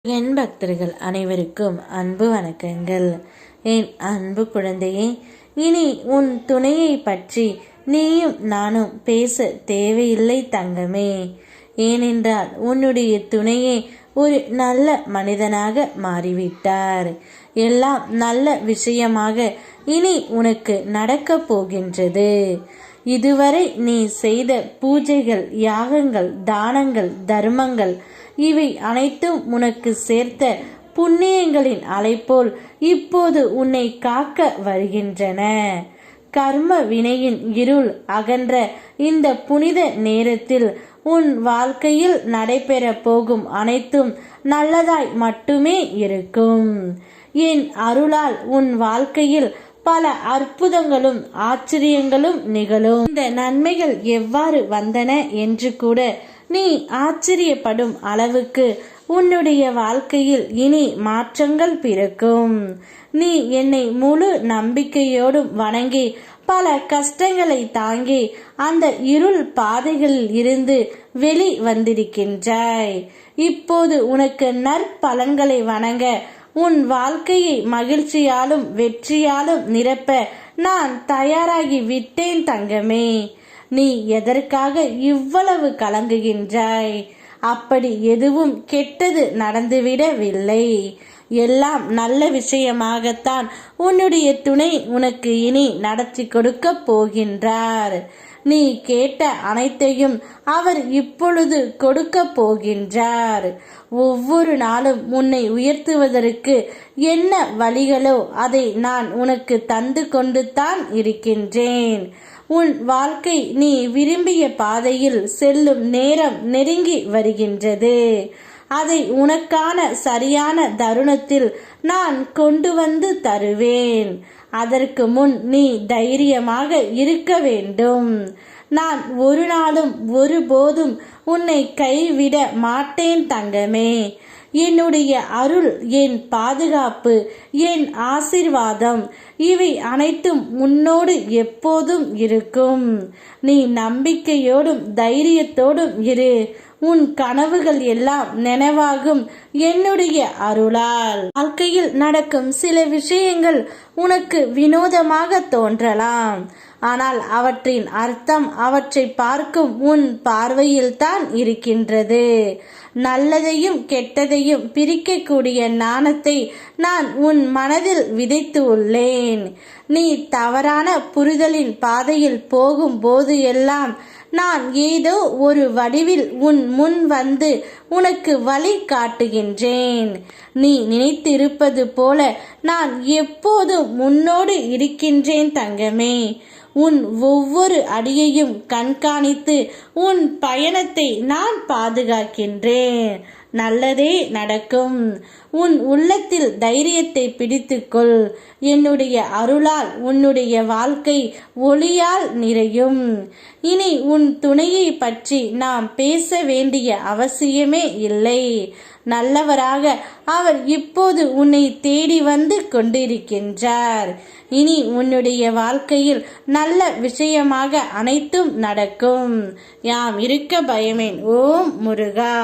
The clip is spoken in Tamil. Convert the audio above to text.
என் பக்தர்கள் அனைவருக்கும் அன்பு வணக்கங்கள். என் அன்பு குழந்தையே, இனி உன் துணையை பற்றி நீயும் நானும் பேச தேவையில்லை தங்கமே. ஏனென்றால் உன்னுடைய துணையே ஒரு நல்ல மனிதனாக மாறிவிட்டார். எல்லாம் நல்ல விஷயமாக இனி உனக்கு நடக்கப் போகின்றது. இதுவரை நீ செய்த பூஜைகள், யாகங்கள், தானங்கள், தர்மங்கள் இவை அனைத்தும் உனக்கு சேர்த்த புண்ணியங்களின் அலைபோல் இப்போது உன்னை காக்க வருகின்றன. கர்ம வினையின் இருள் அகன்ற இந்த புனித நேரத்தில் உன் வாழ்க்கையில் நடைபெற போகும் அனைத்தும் நல்லதாய் மட்டுமே இருக்கும். என் அருளால் உன் வாழ்க்கையில் பல அற்புதங்களும் ஆச்சரியங்களும் நிகழும். இந்த நன்மைகள் எவ்வாறு வந்தன என்று கூட நீ ஆச்சரியப்படும் அளவுக்கு உன்னுடைய வாழ்க்கையில் இனி மாற்றங்கள் பிறக்கும். நீ என்னை முழு நம்பிக்கையோடும் வணங்கி பல கஷ்டங்களை தாங்கி அந்த இருள் பாதைகளில் இருந்து வெளி வந்திருக்கின்றாய். இப்போது உனக்கு நற்பலன்களை வணங்க, உன் வாழ்க்கையை மகிழ்ச்சியாலும் வெற்றியாலும் நிரப்ப நான் தயாராகி விட்டேன் தங்கமே. நீ எதற்காக இவ்வளவு கலங்குகின்றாய்? அப்படி எதுவும் கெட்டது நடந்துவிடவில்லை. எல்லாம் நல்ல விஷயமாகத்தான் உன்னுடைய துணை உனக்கு இனி நடத்தி கொடுக்க போகின்றார். நீ கேட்ட அனைத்தையும் அவர் இப்பொழுது கொடுக்க போகின்றார். ஒவ்வொரு நாளும் உன்னை உயர்த்துவதற்கு என்ன வழிகளோ அதை நான் உனக்கு தந்து கொண்டு தான் இருக்கின்றேன். உன் வாழ்க்கை நீ விரும்பிய பாதையில் செல்லும் நேரம் நெருங்கி வருகின்றது. அதை உனக்கான சரியான தருணத்தில் நான் கொண்டு வந்து தருவேன். அதற்கு முன் நீ தைரியமாக இருக்க வேண்டும். நான் ஒரு நாளும் ஒருபோதும் உன்னை கைவிட மாட்டேன் தங்கமே. என்னுடைய அருள், என் பாதுகாப்பு, என் ஆசீர்வாதம் இவை அனைத்தும் உன்னோடு எப்போதும் இருக்கும். நீ நம்பிக்கையோடும் தைரியத்தோடும் இரு. உன் கனவுகள் எல்லாம் நினைவாகும் என்னுடைய அருளால். வாழ்க்கையில் நடக்கும் சில விஷயங்கள் உனக்கு வினோதமாக தோன்றலாம். ஆனால் அவற்றின் அர்த்தம் அவற்றை பார்க்கும் உன் பார்வையில் தான் இருக்கின்றது. நல்லதையும் கெட்டதையும் பிரிக்கக்கூடிய ஞானத்தை நான் உன் மனதில் விதைத்து உள்ளேன். நீ தவறான புரிதலின் பாதையில் போகும்போது எல்லாம் நான் ஏதோ ஒரு வடிவில் உன் முன் வந்து உனக்கு வழி காட்டுகின்றேன். நீ நினைத்திருப்பது போல நான் எப்போதும் முன்னோடு இருக்கின்றேன் தங்கமே. உன் ஒவ்வொரு அடியையும் கண்காணித்து உன் பயணத்தை நான் பாதுகாக்கின்றேன். நல்லதே நடக்கும். உன் உள்ளத்தில் தைரியத்தை பிடித்துக்கொள். என்னுடைய அருளால் உன்னுடைய வாழ்க்கை ஒளியால் நிறையும். இனி உன் துணையை பற்றி நாம் பேச வேண்டிய அவசியமே இல்லை. நல்லவராக அவர் இப்போது உன்னை தேடி வந்து கொண்டிருக்கின்றார். இனி உன்னுடைய வாழ்க்கையில் நல்ல விஷயமாக அனைத்தும் நடக்கும். யாம் இருக்க பயமேன். ஓம் முருகா.